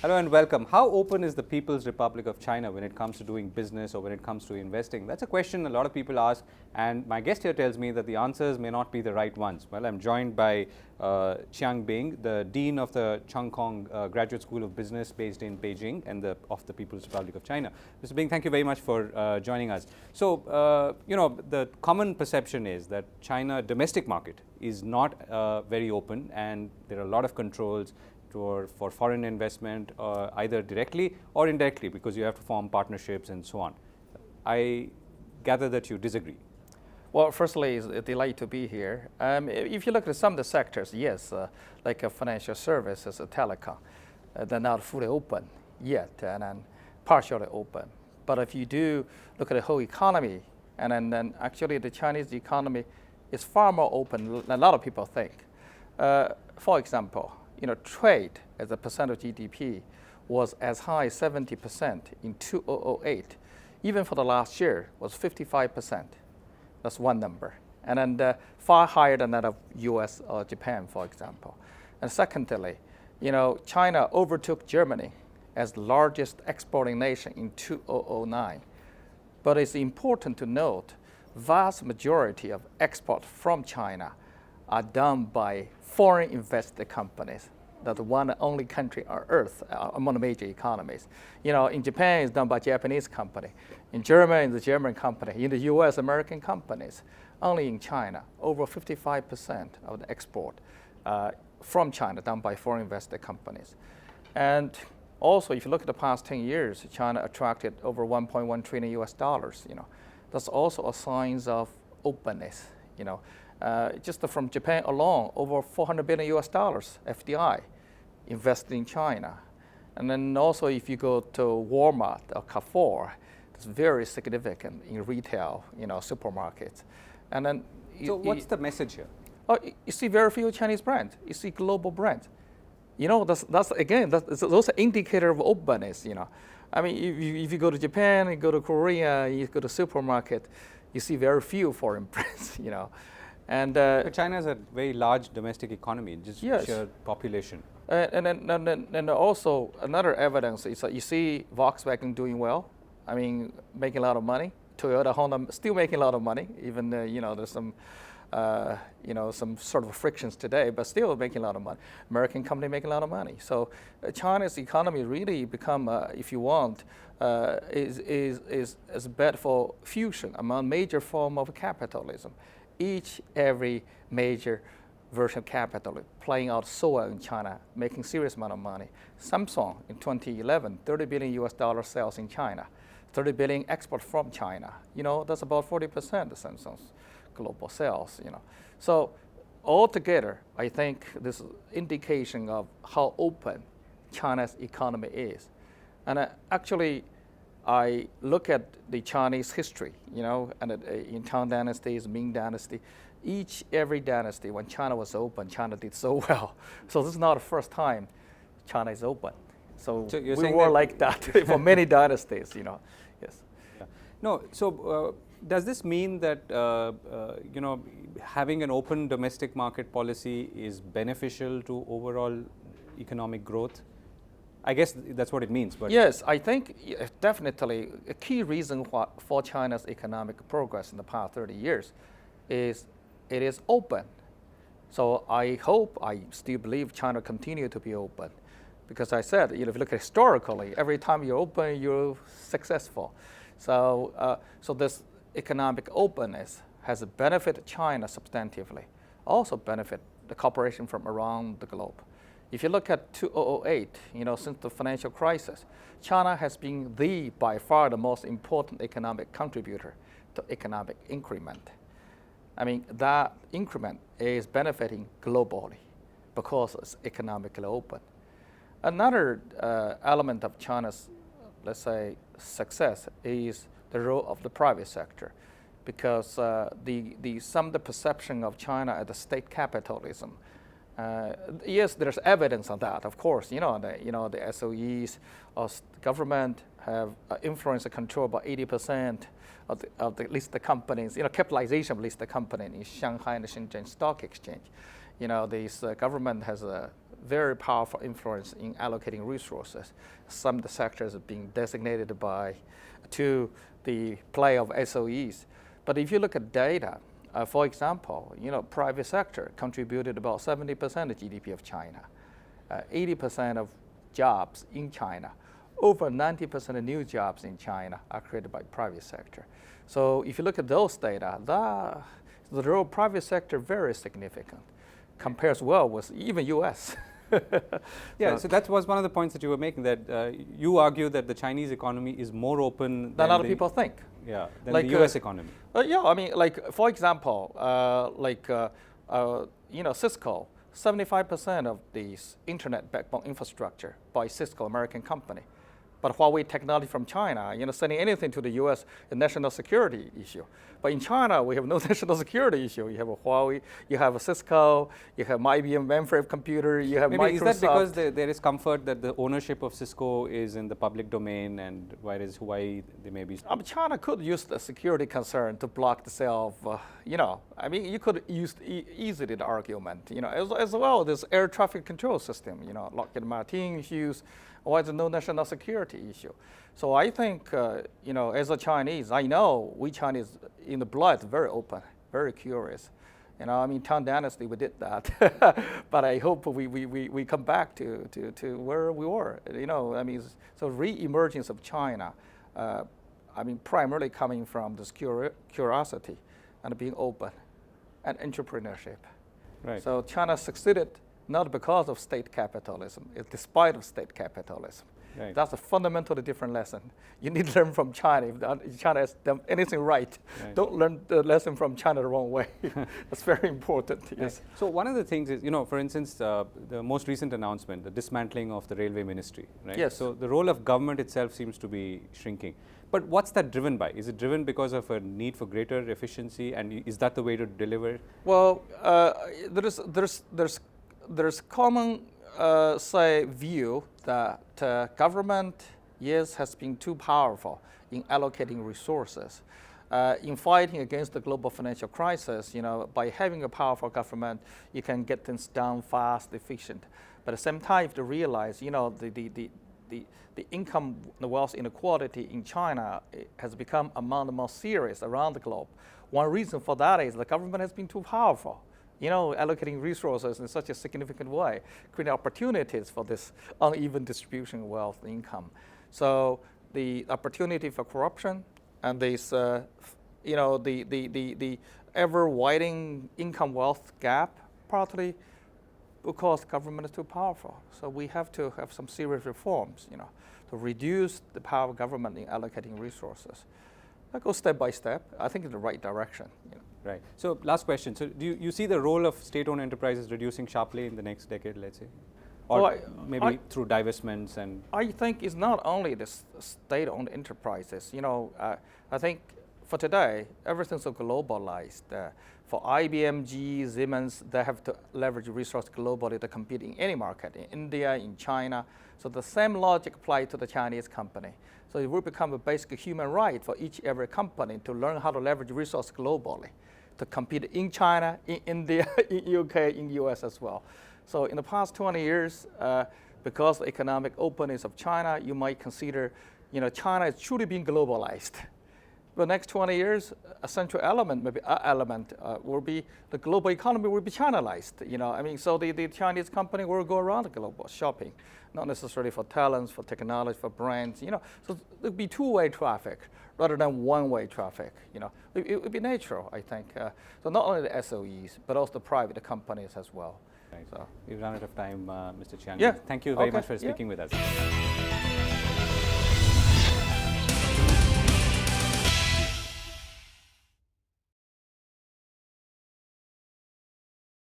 Hello and welcome. How open is the People's Republic of China when it comes to doing business or when it comes to investing? That's a question a lot of people ask, and my guest here tells me that the answers may not be the right ones. Well, I'm joined by Xiang, the Dean of the Cheung Graduate School of Business based in Beijing and of the People's Republic of China. Mr. Bing, thank you very much for joining us. So, the common perception is that China domestic market is not very open, and there are a lot of controls for foreign investment, either directly or indirectly, because you have to form partnerships and so on. I gather that you disagree. Well, firstly, it's a delight to be here. If you look at some of the sectors, yes, like financial services, telecom, they're not fully open yet, and then partially open. But if you do look at the whole economy, and then actually the Chinese economy is far more open than a lot of people think. For example, trade as a percent of GDP was as high as 70% in 2008. Even for the last year, was 55%. That's one number. And then far higher than that of US or Japan, for example. And secondly, China overtook Germany as the largest exporting nation in 2009. But it's important to note, vast majority of export from China are done by foreign invested companies. That's the one and only country on earth among the major economies. In Japan, it's done by Japanese company. In Germany, it's a German company. In the US, American companies. Only in China, over 55% of the export from China done by foreign invested companies. And also, if you look at the past 10 years, China attracted over 1.1 trillion US dollars. That's also a sign of openness. Just from Japan alone, over 400 billion US dollars FDI invested in China. And then also if you go to Walmart or Carrefour, it's very significant in retail, supermarkets. And then so what's the message here? You see very few Chinese brands. You see global brands. That's again, those are indicator of openness. I mean, if you go to Japan, you go to Korea, you go to supermarket, you see very few foreign brands. And but China has a very large domestic economy, just sheer population. And then also another evidence is that you see Volkswagen doing well. I mean, making a lot of money. Toyota, Honda still making a lot of money, even there's some some sort of frictions today, but still making a lot of money. American company making a lot of money. So China's economy really become, if you want, is a bed for fusion among major form of capitalism. Every major version of capitalism playing out so well in China, making serious amount of money. Samsung in 2011, 30 billion US dollar sales in China, 30 billion export from China. That's about 40% of Samsung's global sales. So altogether, I think this is indication of how open China's economy is. And actually, I look at the Chinese history, and in Tang dynasties, Ming dynasty, every dynasty, when China was open, China did so well. So this is not the first time China is open. So we were like that for many dynasties, yes. Yeah. No, so does this mean that, having an open domestic market policy is beneficial to overall economic growth? I guess that's what it means. But yes, I think definitely a key reason for China's economic progress in the past 30 years is it is open. So I still believe China continue to be open. Because I said, if you look historically, every time you're open, you're successful. So this economic openness has benefited China substantively, also benefit the cooperation from around the globe. If you look at 2008, since the financial crisis, China has been by far the most important economic contributor to economic increment. I mean, that increment is benefiting globally because it's economically open. Another element of China's, let's say, success is the role of the private sector, because some of the perception of China as a state capitalism. Yes, there's evidence on that. Of course, the SOEs of the government have influence and control about 80% of the listed companies. Capitalization of listed company in Shanghai and the Shenzhen Stock Exchange. This government has a very powerful influence in allocating resources. Some of the sectors are being designated to the play of SOEs. But if you look at data, for example, private sector contributed about 70% of GDP of China, 80% of jobs in China. Over 90% of new jobs in China are created by private sector. So if you look at those data, the role of private sector very significant, compares well with even US. Yeah, so that was one of the points that you were making, that you argue that the Chinese economy is more open than other people think. Yeah, than the US economy. Yeah, I mean, like, for example, Cisco, 75% of these internet backbone infrastructure by Cisco, American company. But Huawei technology from China, sending anything to the US, a national security issue. But in China, we have no national security issue. You have a Huawei, you have a Cisco, you have IBM mainframe computer, you have Microsoft. Is that because there is comfort that the ownership of Cisco is in the public domain, and whereas Huawei, they may be... China could use the security concern to block the sale of, you could use easily the argument, as well this air traffic control system, Lockheed Martin issues. Why is there no national security issue? So I think, as a Chinese, I know we Chinese in the blood very open, very curious. Tang Dynasty, we did that. But I hope we come back to where we were. So re-emergence of China, primarily coming from this curiosity and being open and entrepreneurship. Right. So China succeeded not because of state capitalism, it's despite of state capitalism. Right. That's a fundamentally different lesson. You need to learn from China. If China has done anything right, don't learn the lesson from China the wrong way. That's very important. Yes. So one of the things is, for instance, the most recent announcement, the dismantling of the railway ministry, right? Yes. So the role of government itself seems to be shrinking. But what's that driven by? Is it driven because of a need for greater efficiency, and is that the way to deliver? Well, there's common view that government, has been too powerful in allocating resources. In fighting against the global financial crisis, by having a powerful government, you can get things done fast, efficient. But at the same time, you have to realize, the income, the wealth inequality in China has become among the most serious around the globe. One reason for that is the government has been too powerful. Allocating resources in such a significant way, creating opportunities for this uneven distribution of wealth and income. So the opportunity for corruption and this, the ever-widening income-wealth gap, partly because government is too powerful. So we have to have some serious reforms, to reduce the power of government in allocating resources. That goes step by step. I think in the right direction. Right. So last question. So do you see the role of state-owned enterprises reducing sharply in the next decade, let's say? Or maybe through divestments and... I think it's not only the state-owned enterprises. I think for today, everything's so globalized. For IBM, GE, Siemens, they have to leverage resources globally to compete in any market, in India, in China. So the same logic applies to the Chinese company. So it will become a basic human right for every company to learn how to leverage resources globally, to compete in China, in India, in UK, in US as well. So in the past 20 years, because of the economic openness of China, you might consider, China is truly being globalized. The next 20 years, a central element, maybe will be the global economy will be Chinaized. So the Chinese company will go around the global shopping, not necessarily for talents, for technology, for brands. So it'll be two-way traffic rather than one-way traffic. It would be natural, I think. So not only the SOEs, but also the private companies as well. Right. So we've run out of time, Mr. Xiang. Yeah. Thank you very much for speaking with us.